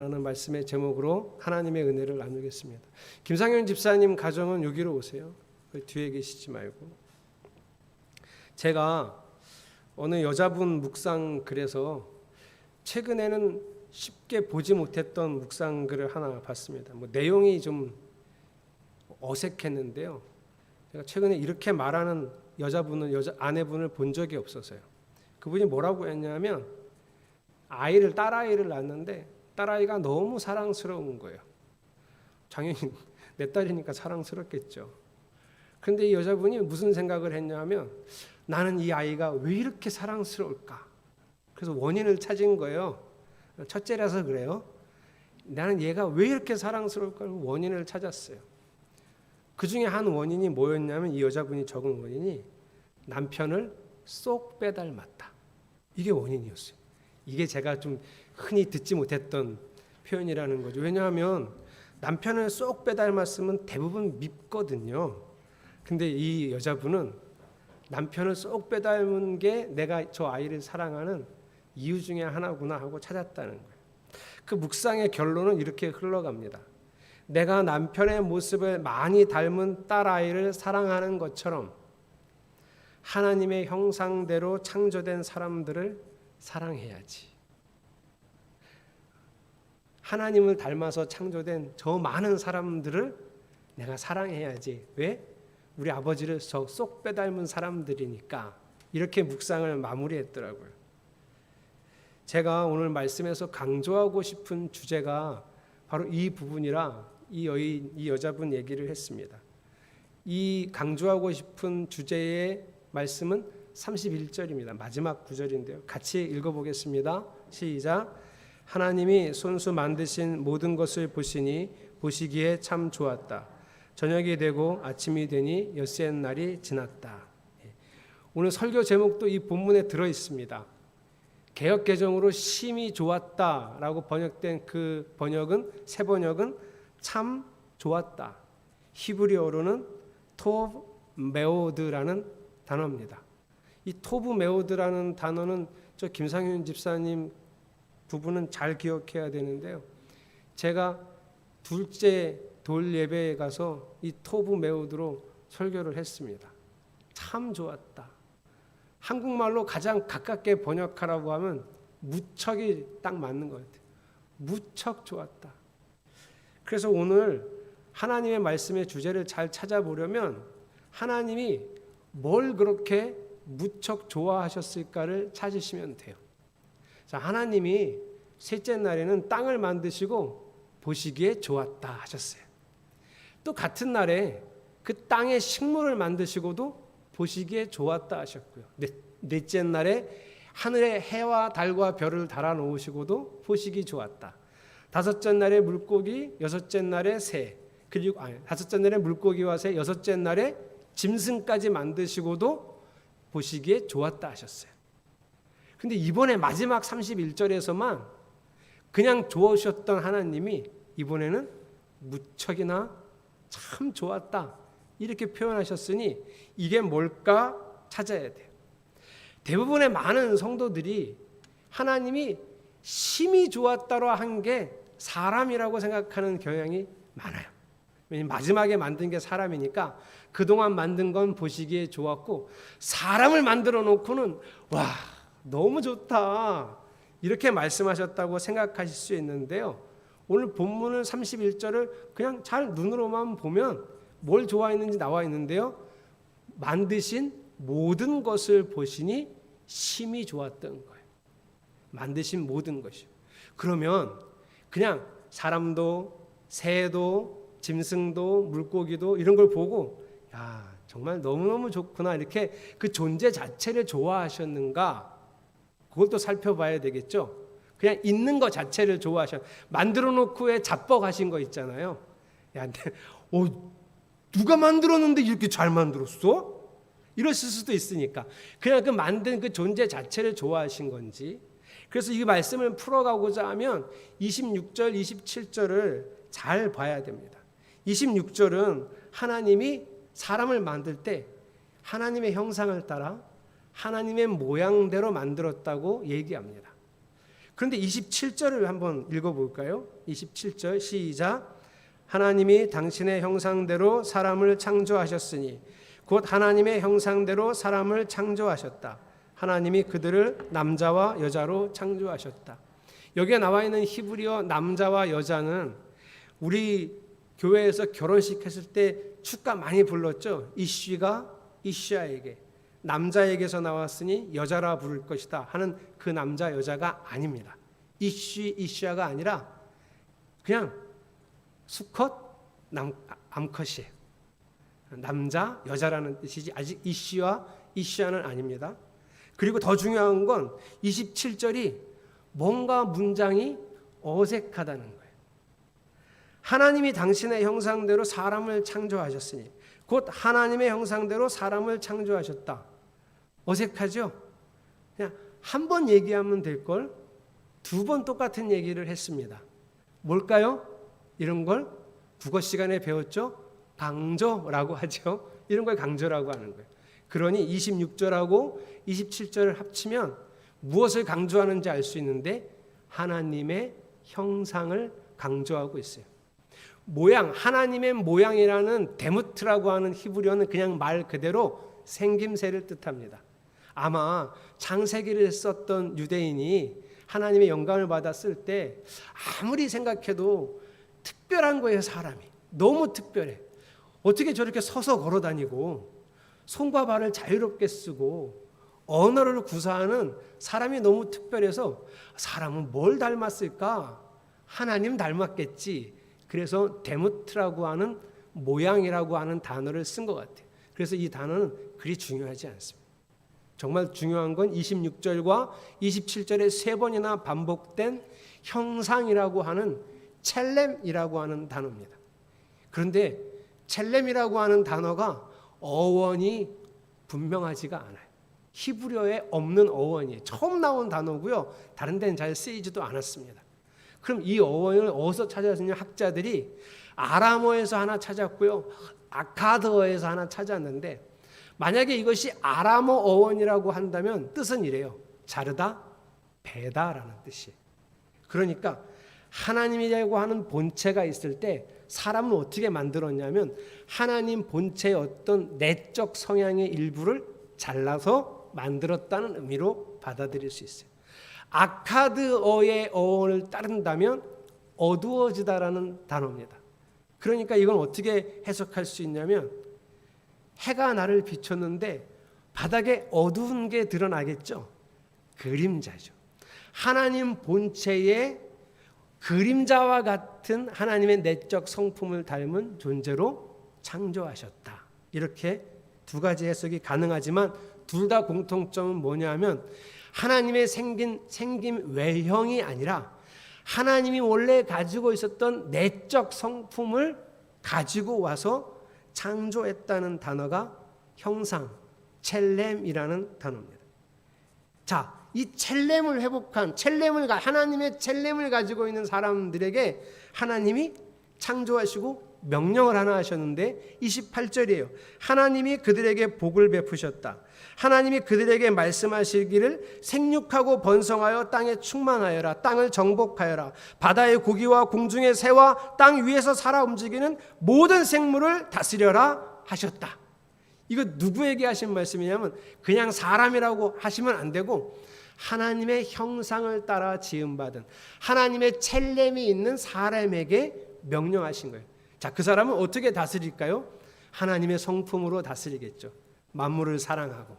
라는 말씀의 제목으로 하나님의 은혜를 나누겠습니다. 김상현 집사님 가정은 여기로 오세요. 뒤에 계시지 말고. 제가 어느 여자분 묵상 글에서 최근에는 쉽게 보지 못했던 묵상 글을 하나 봤습니다. 내용이 좀 어색했는데요. 제가 최근에 이렇게 말하는 아내분을 본 적이 없어서요. 그분이 뭐라고 했냐면 딸아이를 낳았는데 딸아이가 너무 사랑스러운 거예요. 당연히 내 딸이니까 사랑스럽겠죠. 그런데 이 여자분이 무슨 생각을 했냐면 나는 이 아이가 왜 이렇게 사랑스러울까? 그래서 원인을 찾은 거예요. 첫째라서 그래요. 나는 얘가 왜 이렇게 사랑스러울까? 원인을 찾았어요. 그 중에 한 원인이 뭐였냐면 이 여자분이 적은 원인이 남편을 쏙 빼닮았다. 이게 원인이었어요. 이게 제가 좀 흔히 듣지 못했던 표현이라는 거죠. 왜냐하면 남편을 쏙 빼닮았으면 대부분 밉거든요. 근데 이 여자분은 남편을 쏙 빼닮은 게 내가 저 아이를 사랑하는 이유 중에 하나구나 하고 찾았다는 거예요. 그 묵상의 결론은 이렇게 흘러갑니다. 내가 남편의 모습을 많이 닮은 딸아이를 사랑하는 것처럼 하나님의 형상대로 창조된 사람들을 사랑해야지. 하나님을 닮아서 창조된 저 많은 사람들을 내가 사랑해야지. 왜? 우리 아버지를 쏙 빼닮은 사람들이니까. 이렇게 묵상을 마무리했더라고요. 제가 오늘 말씀에서 강조하고 싶은 주제가 바로 이 부분이라 이 여자분 얘기를 했습니다. 이 강조하고 싶은 주제의 말씀은 31절입니다. 마지막 구절인데요. 같이 읽어보겠습니다. 시작. 하나님이 손수 만드신 모든 것을 보시니 보시기에 참 좋았다. 저녁이 되고 아침이 되니 엿새 날이 지났다. 오늘 설교 제목도 이 본문에 들어 있습니다. 개역 개정으로 심히 좋았다라고 번역된 그 새 번역은 참 좋았다. 히브리어로는 토브 메오드라는 단어입니다. 이 토브 메오드라는 단어는 저 김상윤 집사님 부분은 잘 기억해야 되는데요. 제가 둘째 돌 예배에 가서 이 토브 메오드로 설교를 했습니다. 참 좋았다. 한국말로 가장 가깝게 번역하라고 하면 무척이 딱 맞는 것 같아요. 무척 좋았다. 그래서 오늘 하나님의 말씀의 주제를 잘 찾아보려면 하나님이 뭘 그렇게 무척 좋아하셨을까를 찾으시면 돼요. 자, 하나님이 셋째 날에는 땅을 만드시고 보시기에 좋았다 하셨어요. 또 같은 날에 그 땅의 식물을 만드시고도 보시기에 좋았다 하셨고요. 넷째 날에 하늘에 해와 달과 별을 달아 놓으시고도 보시기 좋았다. 다섯째 날에 물고기, 여섯째 날에 새, 그리고 다섯째 날에 물고기와 새, 여섯째 날에 짐승까지 만드시고도 보시기에 좋았다 하셨어요. 근데 이번에 마지막 31절에서만 그냥 좋으셨던 하나님이 이번에는 무척이나 참 좋았다 이렇게 표현하셨으니 이게 뭘까 찾아야 돼요. 대부분의 많은 성도들이 하나님이 심히 좋았다로 한 게 사람이라고 생각하는 경향이 많아요. 왜냐하면 마지막에 만든 게 사람이니까 그동안 만든 건 보시기에 좋았고 사람을 만들어 놓고는 와 너무 좋다 이렇게 말씀하셨다고 생각하실 수 있는데요. 오늘 본문을 31절을 그냥 잘 눈으로만 보면 뭘 좋아했는지 나와 있는데요. 만드신 모든 것을 보시니 심히 좋았던 거예요. 만드신 모든 것이요. 그러면 그냥 사람도 새도 짐승도 물고기도 이런 걸 보고 야 정말 너무너무 좋구나 이렇게 그 존재 자체를 좋아하셨는가 그걸 또 살펴봐야 되겠죠. 그냥 있는 것 자체를 만들어 놓고 왜 자뻑하신 거 있잖아요. 야, 누가 만들었는데 이렇게 잘 만들었어? 이랬을 수도 있으니까 그냥 그 만든 그 존재 자체를 좋아하신 건지. 그래서 이 말씀을 풀어가고자 하면 26절, 27절을 잘 봐야 됩니다. 26절은 하나님이 사람을 만들 때 하나님의 형상을 따라 하나님의 모양대로 만들었다고 얘기합니다. 그런데 27절을 한번 읽어볼까요? 27절 시작. 하나님이 당신의 형상대로 사람을 창조하셨으니 곧 하나님의 형상대로 사람을 창조하셨다. 하나님이 그들을 남자와 여자로 창조하셨다. 여기에 나와 있는 히브리어 남자와 여자는 우리 교회에서 결혼식 했을 때 축가 많이 불렀죠. 이쉬가 이쉬아에게, 남자에게서 나왔으니 여자라 부를 것이다 하는 그 남자 여자가 아닙니다. 이쉬아가 아니라 그냥 수컷 암컷이에요. 남자 여자라는 뜻이지 아직 이쉬아는 아닙니다. 그리고 더 중요한 건 27절이 뭔가 문장이 어색하다는 거예요. 하나님이 당신의 형상대로 사람을 창조하셨으니 곧 하나님의 형상대로 사람을 창조하셨다. 어색하죠? 그냥 한 번 얘기하면 될 걸 두 번 똑같은 얘기를 했습니다. 뭘까요? 이런 걸 국어 시간에 배웠죠? 강조라고 하죠. 이런 걸 강조라고 하는 거예요. 그러니 26절하고 27절을 합치면 무엇을 강조하는지 알 수 있는데 하나님의 형상을 강조하고 있어요. 모양, 하나님의 모양이라는 데무트라고 하는 히브리어는 그냥 말 그대로 생김새를 뜻합니다. 아마 창세기를 썼던 유대인이 하나님의 영감을 받았을 때 아무리 생각해도 특별한 거예요. 사람이 너무 특별해. 어떻게 저렇게 서서 걸어 다니고 손과 발을 자유롭게 쓰고 언어를 구사하는 사람이 너무 특별해서 사람은 뭘 닮았을까? 하나님 닮았겠지. 그래서 데무트라고 하는 모양이라고 하는 단어를 쓴 것 같아요. 그래서 이 단어는 그리 중요하지 않습니다. 정말 중요한 건 26절과 27절에 세 번이나 반복된 형상이라고 하는 첼렘이라고 하는 단어입니다. 그런데 첼렘이라고 하는 단어가 어원이 분명하지가 않아요. 히브리어에 없는 어원이에요. 처음 나온 단어고요. 다른 데는 잘 쓰이지도 않았습니다. 그럼 이 어원을 어디서 찾았느냐? 학자들이 아람어에서 하나 찾았고요. 아카드어에서 하나 찾았는데 만약에 이것이 아람어 어원이라고 한다면 뜻은 이래요. 자르다, 베다라는 뜻이에요. 그러니까 하나님이라고 하는 본체가 있을 때 사람은 어떻게 만들었냐면 하나님 본체의 어떤 내적 성향의 일부를 잘라서 만들었다는 의미로 받아들일 수 있어요. 아카드어의 어원을 따른다면 어두워지다라는 단어입니다. 그러니까 이건 어떻게 해석할 수 있냐면 해가 나를 비췄는데 바닥에 어두운 게 드러나겠죠. 그림자죠. 하나님 본체의 그림자와 같은 하나님의 내적 성품을 닮은 존재로 창조하셨다. 이렇게 두 가지 해석이 가능하지만 둘 다 공통점은 뭐냐면 하나님의 생긴 외형이 아니라 하나님이 원래 가지고 있었던 내적 성품을 가지고 와서 창조했다는 단어가 형상, 첼렘이라는 단어입니다. 자, 이 첼렘을 회복한 하나님의 첼렘을 가지고 있는 사람들에게 하나님이 창조하시고 명령을 하나 하셨는데 28절이에요. 하나님이 그들에게 복을 베푸셨다. 하나님이 그들에게 말씀하시기를 생육하고 번성하여 땅에 충만하여라. 땅을 정복하여라. 바다의 고기와 공중의 새와 땅 위에서 살아 움직이는 모든 생물을 다스려라 하셨다. 이거 누구에게 하신 말씀이냐면 그냥 사람이라고 하시면 안 되고 하나님의 형상을 따라 지음받은 하나님의 첼렘이 있는 사람에게 명령하신 거예요. 자, 그 사람은 어떻게 다스릴까요? 하나님의 성품으로 다스리겠죠. 만물을 사랑하고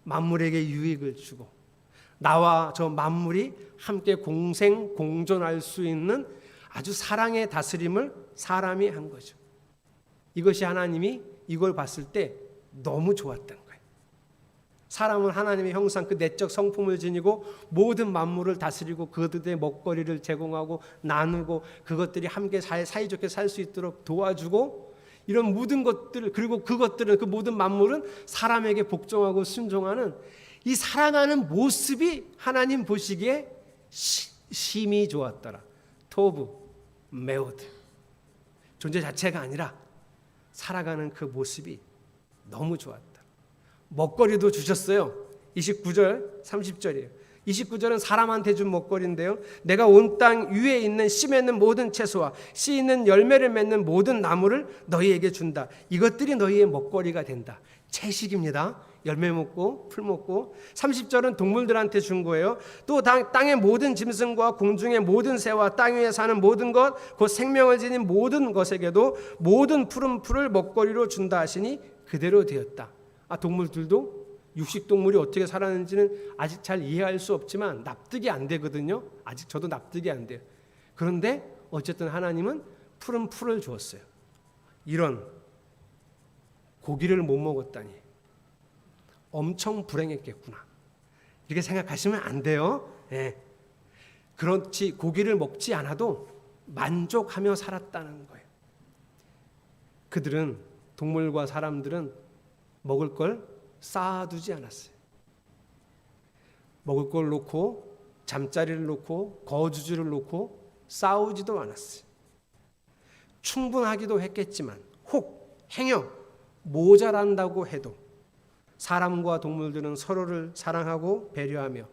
만물에게 유익을 주고 나와 저 만물이 함께 공존할 수 있는 아주 사랑의 다스림을 사람이 한 거죠. 이것이 하나님이 이걸 봤을 때 너무 좋았던 거예요. 사람은 하나님의 형상 그 내적 성품을 지니고 모든 만물을 다스리고 그들의 먹거리를 제공하고 나누고 그것들이 함께 사이좋게 살 수 있도록 도와주고 이런 모든 것들 그리고 그것들은 그 모든 만물은 사람에게 복종하고 순종하는 이 살아가는 모습이 하나님 보시기에 심히 좋았더라. 토브 메오드 존재 자체가 아니라 살아가는 그 모습이 너무 좋았다. 먹거리도 주셨어요. 29절 30절이에요. 29절은 사람한테 준 먹거리인데요. 내가 온 땅 위에 있는 씨 맺는 모든 채소와 씨 있는 열매를 맺는 모든 나무를 너희에게 준다. 이것들이 너희의 먹거리가 된다. 채식입니다. 열매 먹고 풀 먹고. 30절은 동물들한테 준 거예요. 또 땅의 모든 짐승과 공중의 모든 새와 땅 위에 사는 모든 것 곧 생명을 지닌 모든 것에게도 모든 푸른 풀을 먹거리로 준다 하시니 그대로 되었다. 동물들도 육식동물이 어떻게 살았는지는 아직 잘 이해할 수 없지만 납득이 안 되거든요. 아직 저도 납득이 안 돼요. 그런데 어쨌든 하나님은 푸른 풀을 주었어요. 이런 고기를 못 먹었다니 엄청 불행했겠구나. 이렇게 생각하시면 안 돼요. 예. 그렇지 고기를 먹지 않아도 만족하며 살았다는 거예요. 그들은 동물과 사람들은 먹을 걸 쌓아두지 않았어요. 먹을 걸 놓고 잠자리를 놓고 거주지를 놓고 싸우지도 않았어요. 충분하기도 했겠지만 혹 행여 모자란다고 해도 사람과 동물들은 서로를 사랑하고 배려하며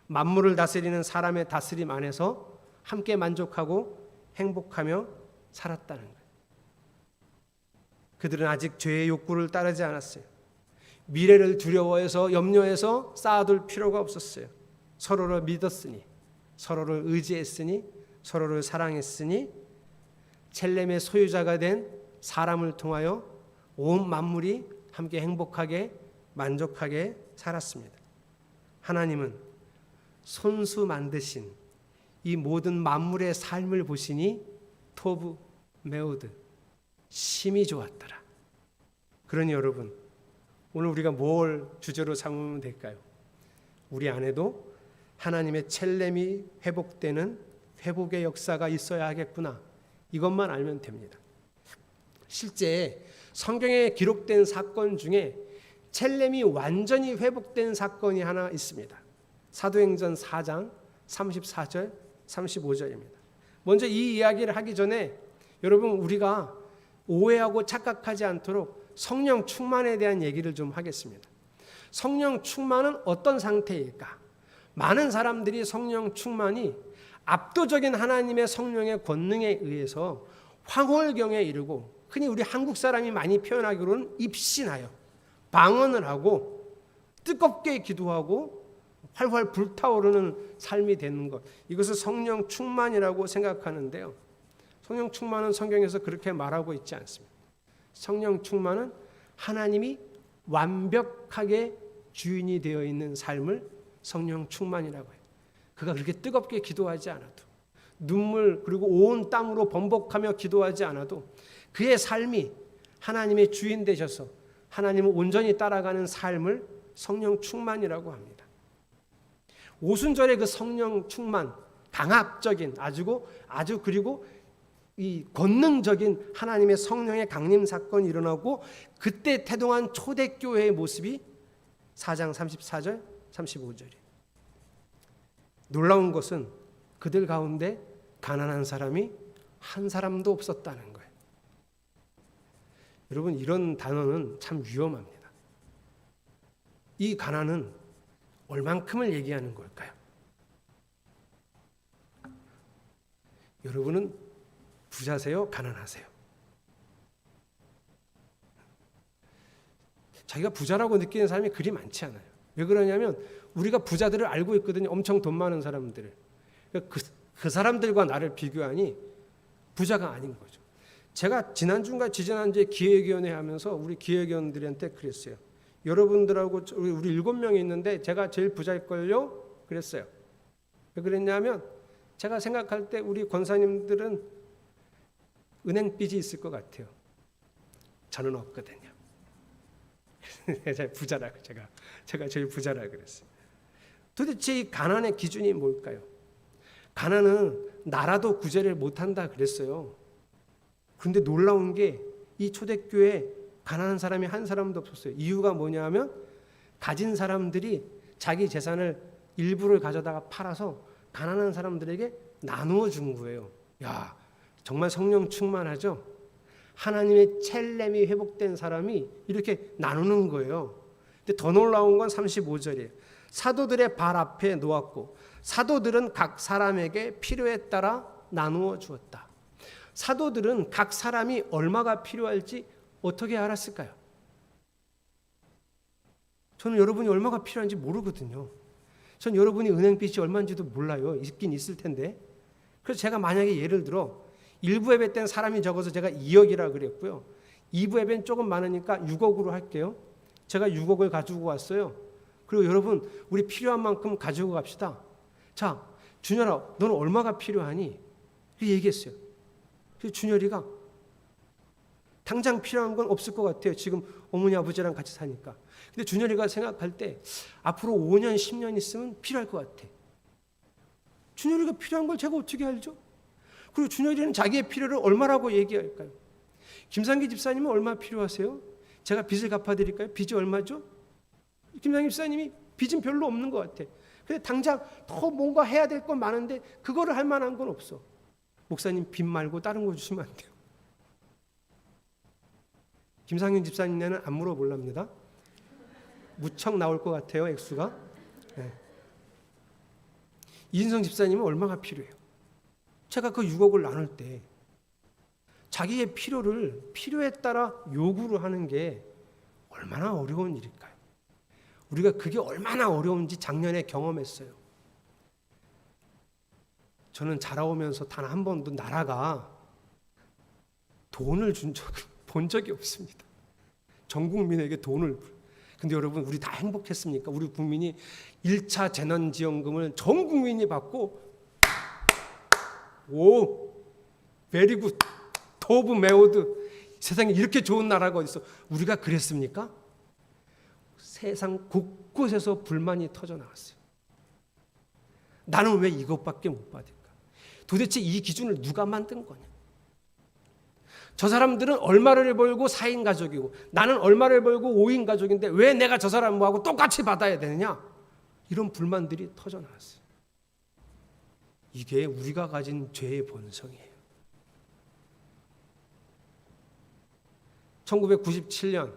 만물을 다스리는 사람의 다스림 안에서 함께 만족하고 행복하며 살았다는 거예요. 그들은 아직 죄의 욕구를 따르지 않았어요. 미래를 두려워해서 염려해서 쌓아둘 필요가 없었어요. 서로를 믿었으니, 서로를 의지했으니, 서로를 사랑했으니 첼렘의 소유자가 된 사람을 통하여 온 만물이 함께 행복하게 만족하게 살았습니다. 하나님은 손수 만드신 이 모든 만물의 삶을 보시니 토브 메오드 심히 좋았더라. 그러니 여러분 오늘 우리가 뭘 주제로 삼으면 될까요? 우리 안에도 하나님의 첼렘이 회복되는 회복의 역사가 있어야 하겠구나. 이것만 알면 됩니다. 실제 성경에 기록된 사건 중에 첼렘이 완전히 회복된 사건이 하나 있습니다. 사도행전 4장 34절 35절입니다. 먼저 이 이야기를 하기 전에 여러분 우리가 오해하고 착각하지 않도록 성령 충만에 대한 얘기를 좀 하겠습니다. 성령 충만은 어떤 상태일까? 많은 사람들이 성령 충만이 압도적인 하나님의 성령의 권능에 의해서 황홀경에 이르고 흔히 우리 한국 사람이 많이 표현하기로는 입신하여 방언을 하고 뜨겁게 기도하고 활활 불타오르는 삶이 되는 것, 이것을 성령 충만이라고 생각하는데요. 성령 충만은 성경에서 그렇게 말하고 있지 않습니다. 성령 충만은 하나님이 완벽하게 주인이 되어 있는 삶을 성령 충만이라고 해요. 그가 그렇게 뜨겁게 기도하지 않아도 눈물 그리고 온 땀으로 번복하며 기도하지 않아도 그의 삶이 하나님의 주인 되셔서 하나님을 온전히 따라가는 삶을 성령 충만이라고 합니다. 오순절의 그 성령 충만, 강압적인 아주 그리고 이 권능적인 하나님의 성령의 강림 사건이 일어나고 그때 태동한 초대교회의 모습이 4장 34절 35절이에요. 놀라운 것은 그들 가운데 가난한 사람이 한 사람도 없었다는 거예요. 여러분 이런 단어는 참 위험합니다. 이 가난은 얼만큼을 얘기하는 걸까요? 여러분은 부자세요? 가난하세요? 자기가 부자라고 느끼는 사람이 그리 많지 않아요. 왜 그러냐면 우리가 부자들을 알고 있거든요. 엄청 돈 많은 사람들을. 그 사람들과 나를 비교하니 부자가 아닌 거죠. 제가 지난주인가 지지난주에 기획위원회 하면서 우리 기획위원들한테 그랬어요. 여러분들하고 우리 7명이 있는데 제가 제일 부자일걸요? 그랬어요. 왜 그랬냐면 제가 생각할 때 우리 권사님들은 은행빚이 있을 것 같아요. 저는 없거든요. 제가 부자라고 제가 제일 부자라고 그랬어요. 도대체 이 가난의 기준이 뭘까요? 가난은 나라도 구제를 못한다 그랬어요. 그런데 놀라운 게 이 초대교회에 가난한 사람이 한 사람도 없었어요. 이유가 뭐냐 하면 가진 사람들이 자기 재산을 일부를 가져다가 팔아서 가난한 사람들에게 나누어 준 거예요. 야, 정말 성령 충만하죠? 하나님의 첼렘이 회복된 사람이 이렇게 나누는 거예요. 근데 더 놀라운 건 35절이에요. 사도들의 발 앞에 놓았고 사도들은 각 사람에게 필요에 따라 나누어 주었다. 사도들은 각 사람이 얼마가 필요할지 어떻게 알았을까요? 저는 여러분이 얼마가 필요한지 모르거든요. 전 여러분이 은행빚이 얼마인지도 몰라요. 있긴 있을 텐데. 그래서 제가 만약에 예를 들어 1부 예배 때는 사람이 적어서 제가 2억이라 그랬고요. 2부 예배는 조금 많으니까 6억으로 할게요. 제가 6억을 가지고 왔어요. 그리고 여러분 우리 필요한 만큼 가지고 갑시다. 자, 준열아 너는 얼마가 필요하니? 이렇게 얘기했어요. 그래서 준열이가 당장 필요한 건 없을 것 같아요. 지금 어머니 아버지랑 같이 사니까. 근데 준열이가 생각할 때 앞으로 5년 10년 있으면 필요할 것 같아. 준열이가 필요한 걸 제가 어떻게 알죠? 그리고 준열이는 자기의 필요를 얼마라고 얘기할까요? 김상기 집사님은 얼마 필요하세요? 제가 빚을 갚아드릴까요? 빚이 얼마죠? 김상기 집사님이 빚은 별로 없는 것 같아. 근데 당장 더 뭔가 해야 될 건 많은데 그거를 할 만한 건 없어. 목사님 빚 말고 다른 거 주시면 안 돼요. 김상윤 집사님네는 안 물어볼랍니다. 무척 나올 것 같아요, 액수가. 네. 이인성 집사님은 얼마가 필요해요? 제가 그 6억을 나눌 때 자기의 필요를 필요에 따라 요구를 하는 게 얼마나 어려운 일일까요? 우리가 그게 얼마나 어려운지 작년에 경험했어요. 저는 자라오면서 단 한 번도 나라가 돈을 본 적이 없습니다. 전 국민에게 돈을. 근데 여러분 우리 다 행복했습니까? 우리 국민이 1차 재난지원금을 전 국민이 받고 오 베리굿 토브 메오드 세상에 이렇게 좋은 나라가 어디 있어? 우리가 그랬습니까? 세상 곳곳에서 불만이 터져 나왔어요. 나는 왜 이것밖에 못 받을까? 도대체 이 기준을 누가 만든 거냐? 저 사람들은 얼마를 벌고 4인 가족이고 나는 얼마를 벌고 5인 가족인데 왜 내가 저 사람하고 똑같이 받아야 되느냐? 이런 불만들이 터져 나왔어요. 이게 우리가 가진 죄의 본성이에요. 1997년,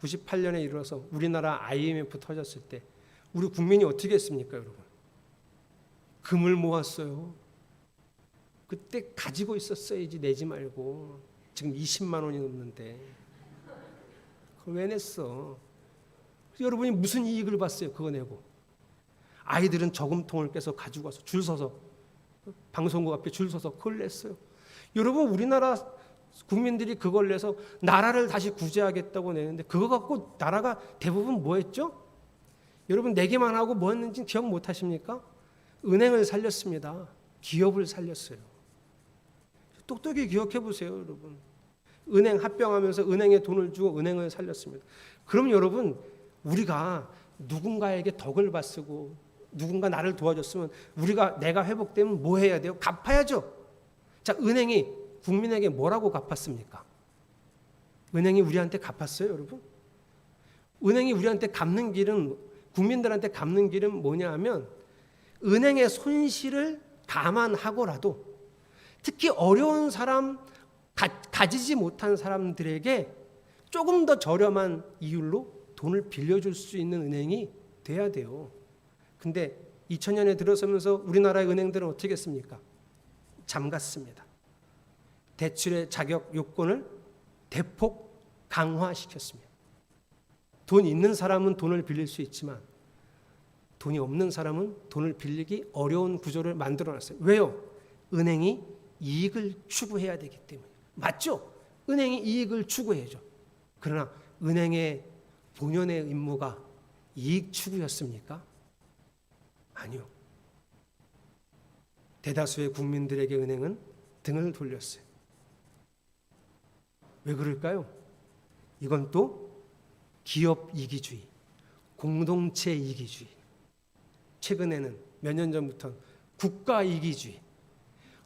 98년에 이르러서 우리나라 IMF 터졌을 때 우리 국민이 어떻게 했습니까, 여러분? 금을 모았어요. 그때 가지고 있었어야지 내지 말고. 지금 20만 원이 넘는데 그걸 왜 냈어? 여러분이 무슨 이익을 봤어요? 그거 내고. 아이들은 저금통을 깨서 가지고 와서 줄 서서 방송국 앞에 줄 서서 그걸 냈어요. 여러분 우리나라 국민들이 그걸 내서 나라를 다시 구제하겠다고 내는데 그거 갖고 나라가 대부분 뭐 했죠? 여러분 내기만 하고 뭐 했는지 기억 못 하십니까? 은행을 살렸습니다. 기업을 살렸어요. 똑똑히 기억해 보세요, 여러분. 은행 합병하면서 은행에 돈을 주고 은행을 살렸습니다. 그럼 여러분 우리가 누군가에게 덕을 받쓰고 누군가 나를 도와줬으면 내가 회복되면 뭐 해야 돼요? 갚아야죠. 자, 은행이 국민에게 뭐라고 갚았습니까? 은행이 우리한테 갚았어요, 여러분? 은행이 우리한테 갚는 길은 국민들한테 갚는 길은 뭐냐 하면 은행의 손실을 감안하고라도 특히 어려운 사람, 가지지 못한 사람들에게 조금 더 저렴한 이율로 돈을 빌려줄 수 있는 은행이 돼야 돼요. 근데 2000년에 들어서면서 우리나라의 은행들은 어떻게 했습니까? 잠갔습니다. 대출의 자격 요건을 대폭 강화시켰습니다. 돈 있는 사람은 돈을 빌릴 수 있지만 돈이 없는 사람은 돈을 빌리기 어려운 구조를 만들어놨어요. 왜요? 은행이 이익을 추구해야 되기 때문에. 맞죠? 은행이 이익을 추구해야죠. 그러나 은행의 본연의 임무가 이익 추구였습니까? 아니요. 대다수의 국민들에게 은행은 등을 돌렸어요. 왜 그럴까요? 이건 또 기업 이기주의, 공동체 이기주의. 최근에는 몇 년 전부터 국가 이기주의.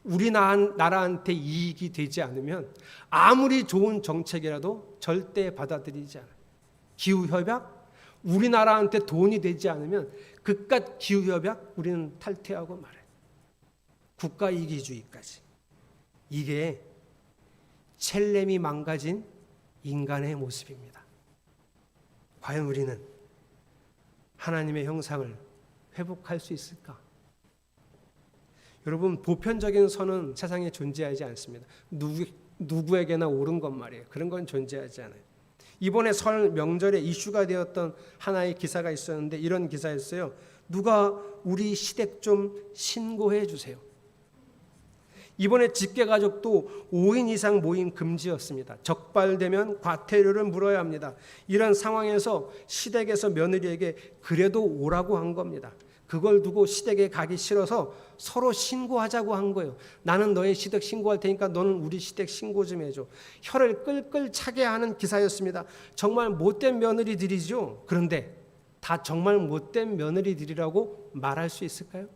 우리 나라한테 이익이 되지 않으면 아무리 좋은 정책이라도 절대 받아들이지 않아요. 기후협약, 우리나라한테 돈이 되지 않으면 그깟 기후협약 우리는 탈퇴하고 말아요. 국가 이기주의까지. 이게 첼렘이 망가진 인간의 모습입니다. 과연 우리는 하나님의 형상을 회복할 수 있을까? 여러분, 보편적인 선은 세상에 존재하지 않습니다. 누구에게나 옳은 것 말이에요. 그런 건 존재하지 않아요. 이번에 설 명절에 이슈가 되었던 하나의 기사가 있었는데 이런 기사였어요. 누가 우리 시댁 좀 신고해 주세요. 이번에 직계가족도 5인 이상 모임 금지였습니다. 적발되면 과태료를 물어야 합니다. 이런 상황에서 시댁에서 며느리에게 그래도 오라고 한 겁니다. 그걸 두고 시댁에 가기 싫어서 서로 신고하자고 한 거예요. 나는 너의 시댁 신고할 테니까 너는 우리 시댁 신고 좀 해줘. 혀를 끌끌 차게 하는 기사였습니다. 정말 못된 며느리들이죠. 그런데 다 정말 못된 며느리들이라고 말할 수 있을까요?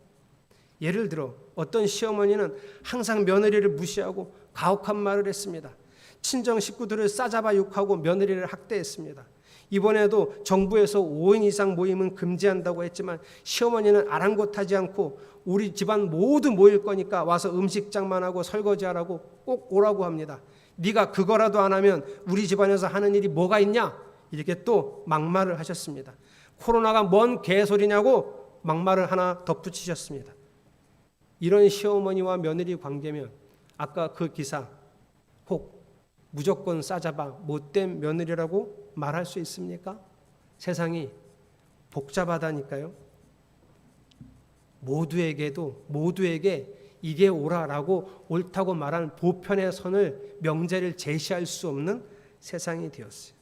예를 들어 어떤 시어머니는 항상 며느리를 무시하고 가혹한 말을 했습니다. 친정 식구들을 싸잡아 욕하고 며느리를 학대했습니다. 이번에도 정부에서 5인 이상 모임은 금지한다고 했지만 시어머니는 아랑곳하지 않고 우리 집안 모두 모일 거니까 와서 음식장만 하고 설거지하라고 꼭 오라고 합니다. 네가 그거라도 안 하면 우리 집안에서 하는 일이 뭐가 있냐? 이렇게 또 막말을 하셨습니다. 코로나가 뭔 개소리냐고 막말을 하나 덧붙이셨습니다. 이런 시어머니와 며느리 관계면 아까 그 기사 혹 무조건 싸잡아 못된 며느리라고 말할 수 있습니까? 세상이 복잡하다니까요. 모두에게 이게 옳아라고 옳다고 말하는 보편의 선을 명제를 제시할 수 없는 세상이 되었어요.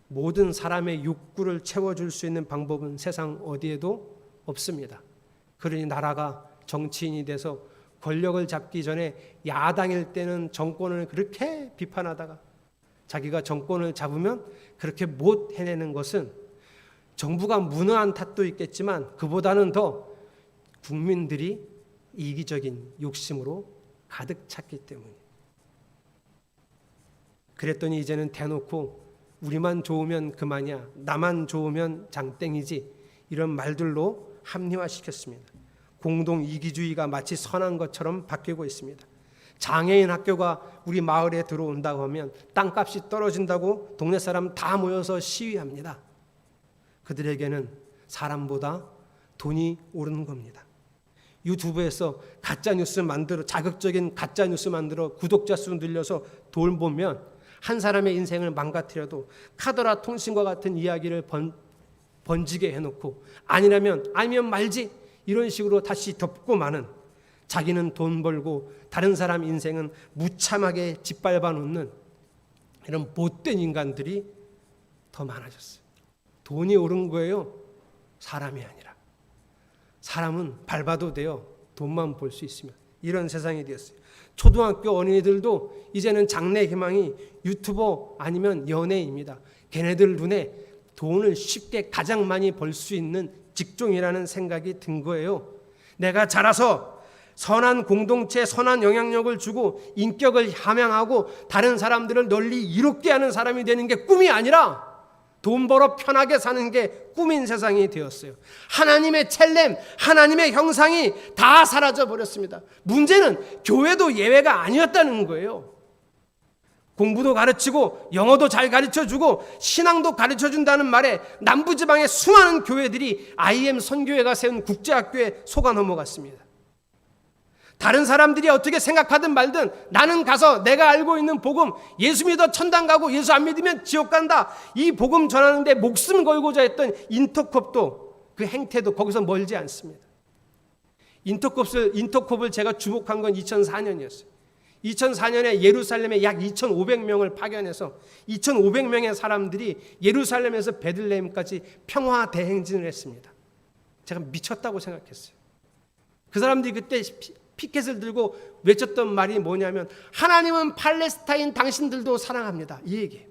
모든 사람의 욕구를 채워줄 수 있는 방법은 세상 어디에도 없습니다. 그러니 나라가 정치인이 돼서 권력을 잡기 전에 야당일 때는 정권을 그렇게 비판하다가 자기가 정권을 잡으면 그렇게 못 해내는 것은 정부가 무능한 탓도 있겠지만 그보다는 더 국민들이 이기적인 욕심으로 가득 찼기 때문이에요. 그랬더니 이제는 대놓고 우리만 좋으면 그만이야, 나만 좋으면 장땡이지, 이런 말들로 합리화시켰습니다. 공동 이기주의가 마치 선한 것처럼 바뀌고 있습니다. 장애인 학교가 우리 마을에 들어온다고 하면 땅값이 떨어진다고 동네 사람 다 모여서 시위합니다. 그들에게는 사람보다 돈이 오르는 겁니다. 유튜브에서 가짜뉴스 만들어, 자극적인 가짜뉴스 만들어 구독자 수 늘려서 돈 벌면 한 사람의 인생을 망가뜨려도 카더라 통신과 같은 이야기를 번지게 해놓고 아니면 말지, 이런 식으로 다시 덮고 마는, 자기는 돈 벌고 다른 사람 인생은 무참하게 짓밟아 놓는 이런 못된 인간들이 더 많아졌어요. 돈이 오른 거예요. 사람이 아니라. 사람은 밟아도 돼요. 돈만 벌 수 있으면. 이런 세상이 되었어요. 초등학교 어린이들도 이제는 장래 희망이 유튜버 아니면 연예인입니다. 걔네들 눈에 돈을 쉽게 가장 많이 벌 수 있는 직종이라는 생각이 든 거예요. 내가 자라서 선한 공동체에 선한 영향력을 주고 인격을 함양하고 다른 사람들을 널리 이롭게 하는 사람이 되는 게 꿈이 아니라 돈 벌어 편하게 사는 게 꿈인 세상이 되었어요. 하나님의 첼렘, 하나님의 형상이 다 사라져 버렸습니다. 문제는 교회도 예외가 아니었다는 거예요. 공부도 가르치고 영어도 잘 가르쳐주고 신앙도 가르쳐준다는 말에 남부지방의 수많은 교회들이 IM 선교회가 세운 국제학교에 속아 넘어갔습니다. 다른 사람들이 어떻게 생각하든 말든 나는 가서 내가 알고 있는 복음, 예수 믿어 천당 가고 예수 안 믿으면 지옥 간다, 이 복음 전하는데 목숨 걸고자 했던 인터콥도 그 행태도 거기서 멀지 않습니다. 인터콥을 제가 주목한 건 2004년이었어요. 2004년에 예루살렘에 약 2,500명을 파견해서 2,500명의 사람들이 예루살렘에서 베들레헴까지 평화 대행진을 했습니다. 제가 미쳤다고 생각했어요. 그 사람들이 그때 피켓을 들고 외쳤던 말이 뭐냐면 하나님은 팔레스타인 당신들도 사랑합니다, 이 얘기예요.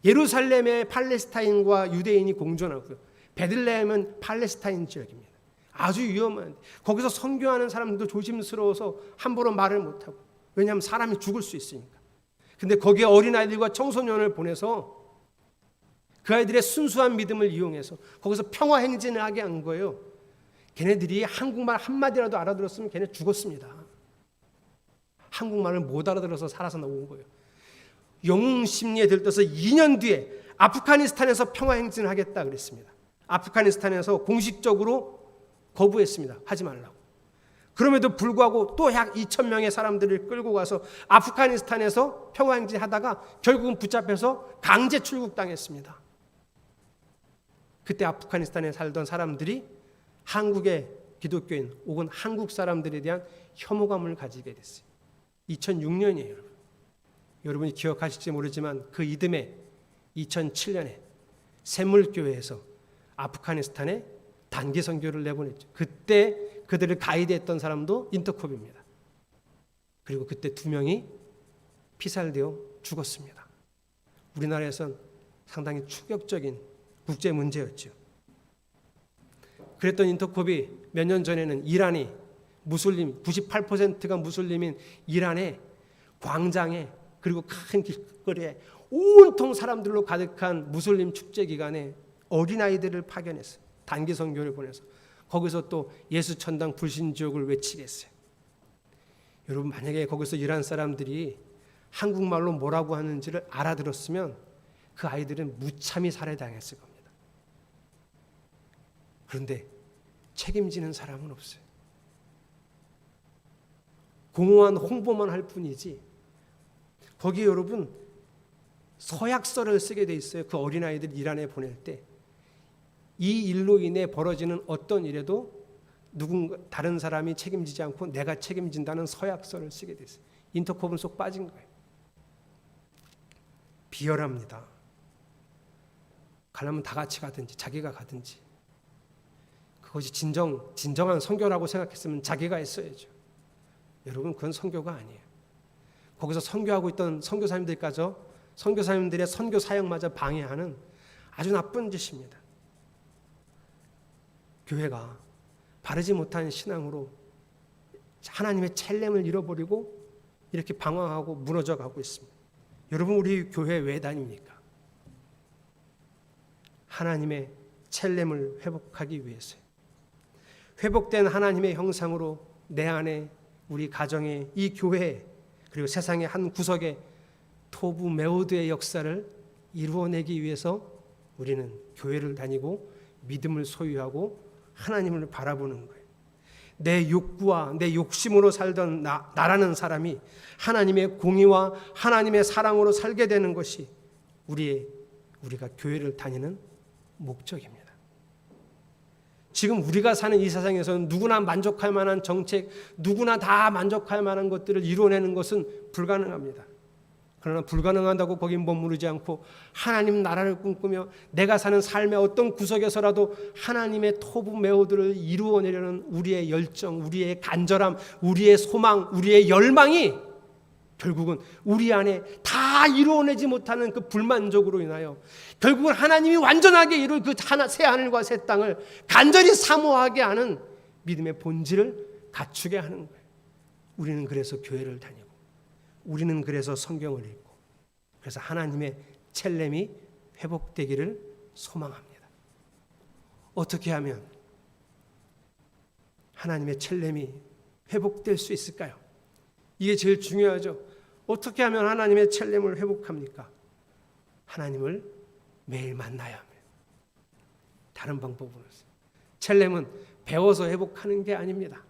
예루살렘의 팔레스타인과 유대인이 공존하고요. 베들레헴은 팔레스타인 지역입니다. 아주 위험한, 거기서 선교하는 사람들도 조심스러워서 함부로 말을 못하고, 왜냐하면 사람이 죽을 수 있으니까. 근데 거기에 어린아이들과 청소년을 보내서 그 아이들의 순수한 믿음을 이용해서 거기서 평화 행진을 하게 한 거예요. 걔네들이 한국말 한마디라도 알아들었으면 걔네 죽었습니다. 한국말을 못 알아들어서 살아서 나온 거예요. 영웅 심리에 들떠서 2년 뒤에 아프가니스탄에서 평화 행진을 하겠다 그랬습니다. 아프가니스탄에서 공식적으로 거부했습니다. 하지 말라고. 그럼에도 불구하고 또 약 2,000명의 사람들을 끌고 가서 아프가니스탄에서 평화행진하다가 결국은 붙잡혀서 강제 출국당했습니다. 그때 아프가니스탄에 살던 사람들이 한국의 기독교인 혹은 한국 사람들에 대한 혐오감을 가지게 됐어요. 2006년이에요. 여러분이 기억하실지 모르지만 그 이듬해 2007년에 샘물교회에서 아프가니스탄에 단기 선교를 내보냈죠. 그때 그들을 가이드했던 사람도 인터콥입니다. 그리고 그때 2명이 피살되어 죽었습니다. 우리나라에선 상당히 충격적인 국제 문제였죠. 그랬던 인터콥이 몇 년 전에는 이란이 무슬림 98%가 무슬림인 이란의 광장에 그리고 큰 길거리에 온통 사람들로 가득한 무슬림 축제 기간에 어린아이들을 파견했어요. 단기 선교를 보내서 거기서 또 예수 천당 불신지옥을 외치게 했어요. 여러분 만약에 거기서 이란 사람들이 한국말로 뭐라고 하는지를 알아들었으면 그 아이들은 무참히 살해당했을 겁니다. 그런데 책임지는 사람은 없어요. 공허한 홍보만 할 뿐이지 거기 여러분 서약서를 쓰게 돼 있어요. 그 어린아이들 이란에 보낼 때 이 일로 인해 벌어지는 어떤 일에도 누군가 다른 사람이 책임지지 않고 내가 책임진다는 서약서를 쓰게 돼 있어요. 인터콥은 쏙 빠진 거예요. 비열합니다. 가려면 다 같이 가든지 자기가 가든지. 그것이 진정한 선교라고 생각했으면 자기가 했어야죠. 여러분 그건 선교가 아니에요. 거기서 선교하고 있던 선교사님들의 선교 사역마저 방해하는 아주 나쁜 짓입니다. 교회가 바르지 못한 신앙으로 하나님의 첼렘을 잃어버리고 이렇게 방황하고 무너져 가고 있습니다. 여러분 우리 교회 왜 다닙니까? 하나님의 첼렘을 회복하기 위해서요. 회복된 하나님의 형상으로 내 안에 우리 가정에 이 교회 그리고 세상의 한 구석에 토부 메오드의 역사를 이루어내기 위해서 우리는 교회를 다니고 믿음을 소유하고 하나님을 바라보는 거예요. 내 욕구와 내 욕심으로 살던 나라는 사람이 하나님의 공의와 하나님의 사랑으로 살게 되는 것이 우리가 교회를 다니는 목적입니다. 지금 우리가 사는 이 세상에서는 누구나 만족할 만한 정책, 누구나 다 만족할 만한 것들을 이루어내는 것은 불가능합니다. 그러나 불가능하다고 거기 머무르지 않고 하나님 나라를 꿈꾸며 내가 사는 삶의 어떤 구석에서라도 하나님의 토부 메오드를 이루어내려는 우리의 열정, 우리의 간절함, 우리의 소망, 우리의 열망이 결국은 우리 안에 다 이루어내지 못하는 그 불만족으로 인하여 결국은 하나님이 완전하게 이룰 그 새 하늘과 새 땅을 간절히 사모하게 하는 믿음의 본질을 갖추게 하는 거예요. 우리는 그래서 교회를 다니고 우리는 그래서 성경을 읽고 그래서 하나님의 첼렘이 회복되기를 소망합니다. 어떻게 하면 하나님의 첼렘이 회복될 수 있을까요? 이게 제일 중요하죠. 어떻게 하면 하나님의 첼렘을 회복합니까? 하나님을 매일 만나야 합니다. 다른 방법은 없어요. 첼렘은 배워서 회복하는 게 아닙니다.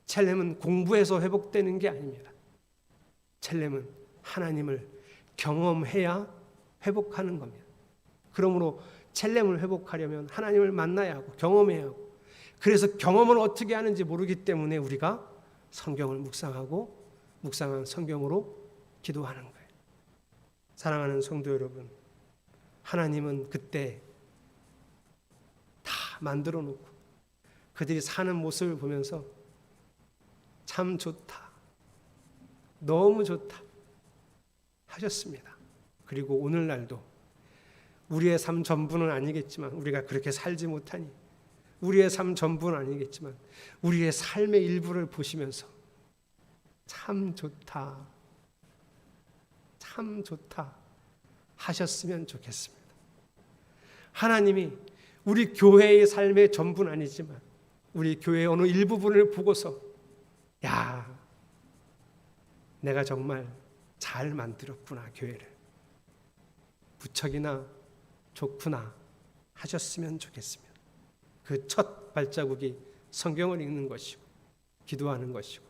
첼렘은 공부해서 회복되는 게 아닙니다. 첼렘은 하나님을 경험해야 회복하는 겁니다. 그러므로 첼렘을 회복하려면 하나님을 만나야 하고 경험해야 하고 그래서 경험을 어떻게 하는지 모르기 때문에 우리가 성경을 묵상하고 묵상한 성경으로 기도하는 거예요. 사랑하는 성도 여러분, 하나님은 그때 다 만들어 놓고 그들이 사는 모습을 보면서 참 좋다, 너무 좋다 하셨습니다. 그리고 오늘날도 우리의 삶 전부는 아니겠지만 우리가 그렇게 살지 못하니 우리의 삶 전부는 아니겠지만 우리의 삶의 일부를 보시면서 참 좋다, 참 좋다 하셨으면 좋겠습니다. 하나님이 우리 교회의 삶의 전부는 아니지만 우리 교회의 어느 일부분을 보고서 야, 내가 정말 잘 만들었구나 교회를. 무척이나 좋구나 하셨으면 좋겠습니다. 그 첫 발자국이 성경을 읽는 것이고 기도하는 것이고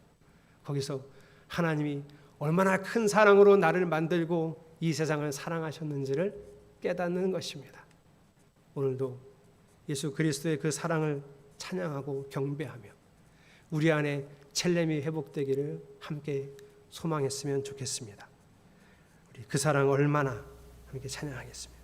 거기서 하나님이 얼마나 큰 사랑으로 나를 만들고 이 세상을 사랑하셨는지를 깨닫는 것입니다. 오늘도 예수 그리스도의 그 사랑을 찬양하고 경배하며 우리 안에 첼렘이 회복되기를 함께 소망했으면 좋겠습니다. 우리 그 사랑 얼마나 함께 찬양하겠습니다.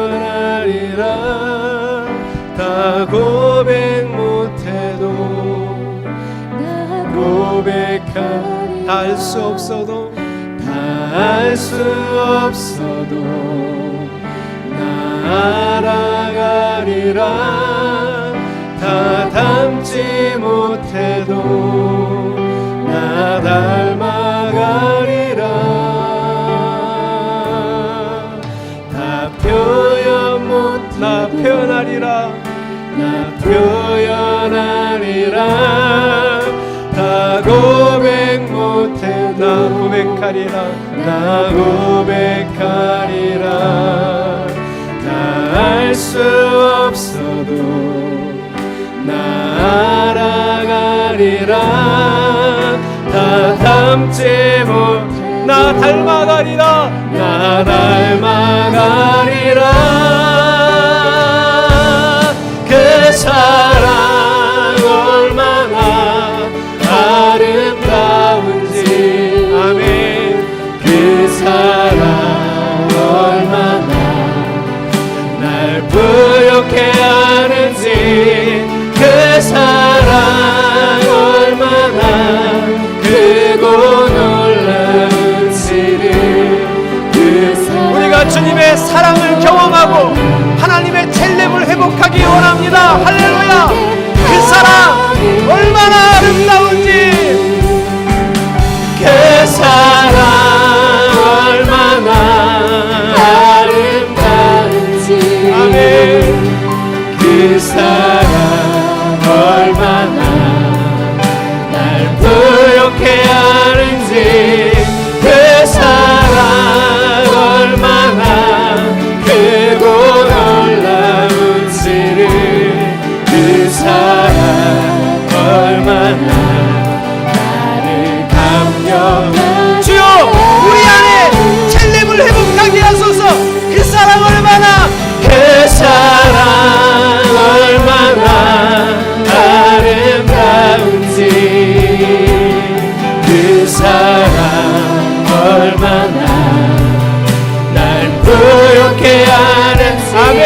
표현하리라 다 고백 못해도 나 고백하리 다 알 수 없어도 다 알 수 없어도 나 알아가리라 다 닮지 못해도 나 닮아가리라 나 표현하리라 나 표현하리라 다 고백 못해 나 고백하리라 나 고백하리라 다 알 수 없어도 나 알아가리라 다 닮지 못해 나 닮아가리라 나 닮아가리라 그 사랑 얼마나 아름다운지 아멘 그 사랑 얼마나 날 부욕해 하는지 그 사랑 얼마나 크고 놀라운지를 그 사랑 우리가 주님의 사랑을 경험하고 하나님의 첼렘을 회복하기 원합니다. 할렐루야. 그 사랑 얼마나 아름다운지 그 사랑 얼마나 아름다운지 아멘 그 사랑 얼마나 날 부욕해 하는지 그 사랑 얼마나 크고 놀라운지를 그 사랑 얼마나 나를 감격하게 주여 우리 안에 첼렘을 회복하게 하소서. 그 사랑 얼마나 그 사랑 얼마나 아름다운지 그 사랑 얼마나 날 부욕해 하는지 아멘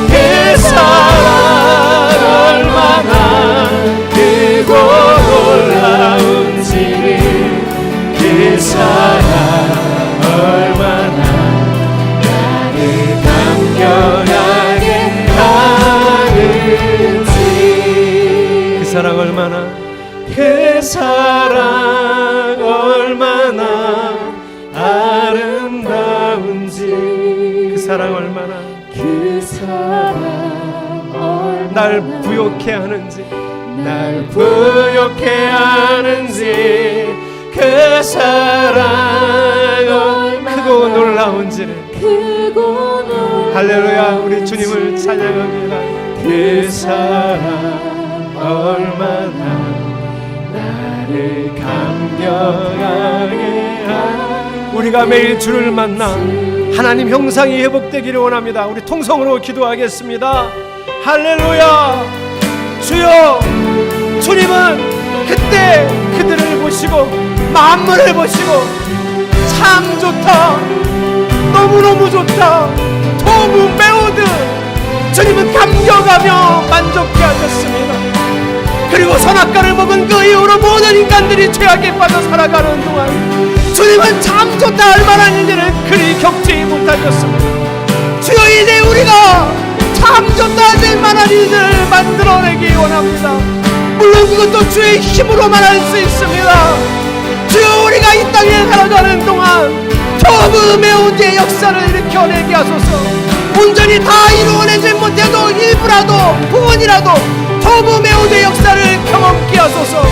그 사랑 얼마나 크고 놀라운지를 그 사랑 얼마나 나를 감격하게 하는지 그 사랑 얼마나 그 사랑 얼마나 아름다운지 그 사랑 얼마나 그 사랑 얼마나 날 부욕해 하는지 날 부욕해 하는지 그 사랑 얼마나 크고 놀라운지를 크고 놀라운지 할렐루야. 우리 주님을 찬양합니다. 그 사랑 얼마나 나를 감격하게 하는지 우리가 매일 주를 만나 하나님 형상이 회복되기를 원합니다. 우리 통성으로 기도하겠습니다. 할렐루야. 주여 주님은 그때 그들을 보시고 만물을 보시고 참 좋다 너무너무 좋다 도무 메우듯 주님은 감격하며 만족해 하셨습니다. 그리고 선악과를 먹은 그 이후로 모든 인간들이 죄악에 빠져 살아가는 동안 주님은 참 좋다 할 만한 일들을 그리 겪지 못하셨습니다. 주여 이제 우리가 참 좋다 할 만한 일들을 만들어내기 원합니다. 물론 그것도 주의 힘으로만 할 수 있습니다. 주여 우리가 이 땅에 살아가는 동안 포부 메우드의 역사를 일으켜내게 하소서. 온전히 다 이루어내지 못해도 일부라도 부분이라도 포부 메우드의 역사를 경험케 하소서.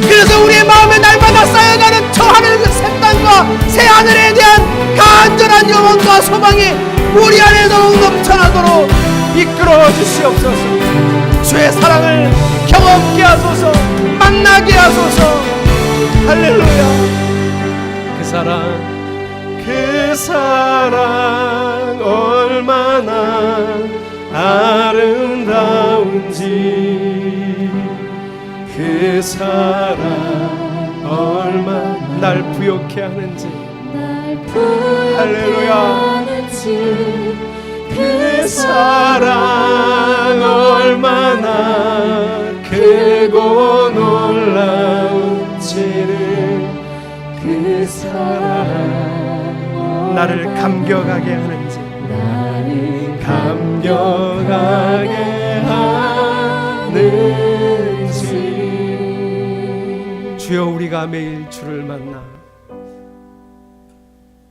그래서 우리의 마음에 날마다 쌓여가는 저 하늘 새 땅과 새 하늘에 대한 간절한 영혼과 소망이 우리 안에 더욱 넘쳐나도록 이끌어 주시옵소서. 주의 사랑을 경험케 하소서. 만나게 하소서. 할렐루야. 그 사랑 얼마나 아름다운지 그 사랑 얼마나 날 부욕해 하는지. 할렐루야. 그 사랑 얼마나 크고 놀라운지를 그 사랑 나를 감격하게 하는지. 나를 감격하게 하는지. 주여, 우리가 매일 주를 만나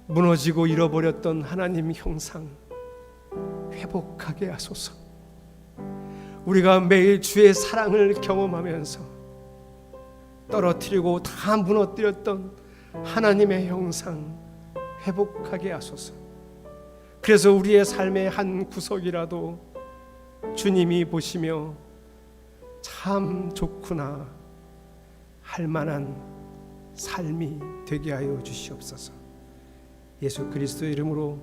무너지고 잃어버렸던 하나님 형상 회복하게 하소서. 우리가 매일 주의 사랑을 경험하면서 떨어뜨리고 다 무너뜨렸던 하나님의 형상 회복하게 하소서. 그래서 우리의 삶의 한 구석이라도 주님이 보시며 참 좋구나 할 만한 삶이 되게 하여 주시옵소서. 예수 그리스도의 이름으로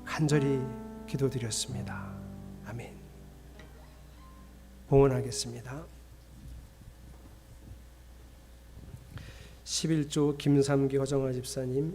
간절히 기도드렸습니다. 아멘. 봉헌하겠습니다. 11조 김삼기 허정아 집사님.